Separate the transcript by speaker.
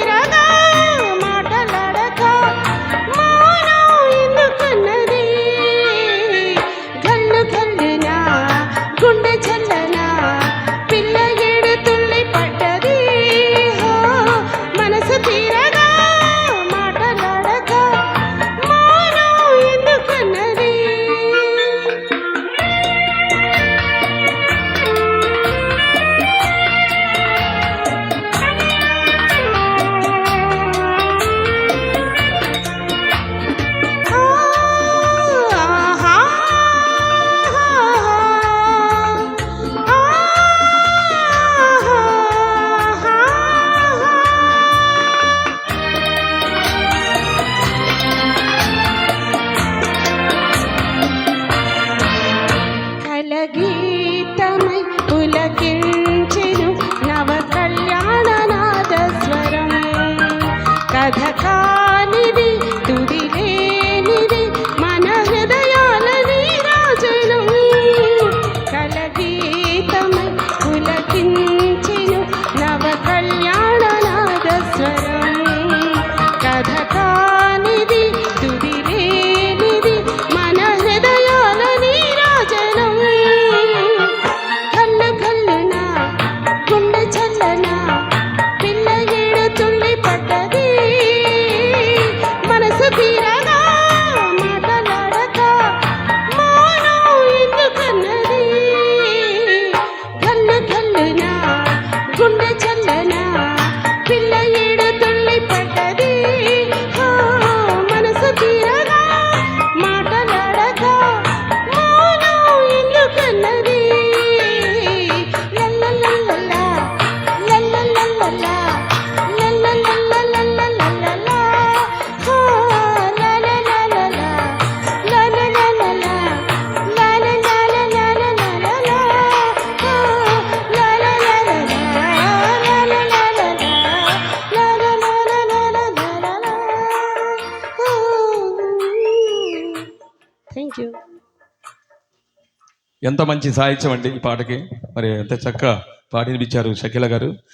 Speaker 1: తీరగా మాటలాడక మౌనం ఎందుకన్నది గల్లు గల్లునా గుండె చల్లనా పిల్ల ఏడు తుళ్ళి పడ్డది మనసు తీరగా మాటలాడక మౌనం ఎందుకన్నది గీతమై పులకించెను నవ కళ్యాణ నాదస్వరం కథ కానిది తుది లేనిది మన హృదయాల నీరాజనం కలగీతమై పులకించెను నవ కళ్యాణ నాదస్వరం కథ కానిది తుది లేనిది మన హృదయాల నీరాజనం గల్లు గల్లునా గుండె చల్లనా పిల్ల ఏడు తుళ్ళి పడ్డది మనసు తీరగా మాటలాడక మౌనం ఎందుకన్నది గల్లు గల్లునా గుండె చల్లనా పిల్ల ఏడు తుళ్ళి పడ్డది మనసు తీరగా మాటలాడక మౌనం ఎందుకన్నది లల్లలల్లలా లల్లలల్లలా లల్లలల్లలల్లలా లల్లలల్లలా లల్లలల్లలా లల్లలల్లలల్లలా థ్యాంక్ యూ.
Speaker 2: ఎంత మంచి సాహిత్యం అండి ఈ పాటకి. మరి ఎంత చక్కగా పాడినిపించారు షకీలా గారు.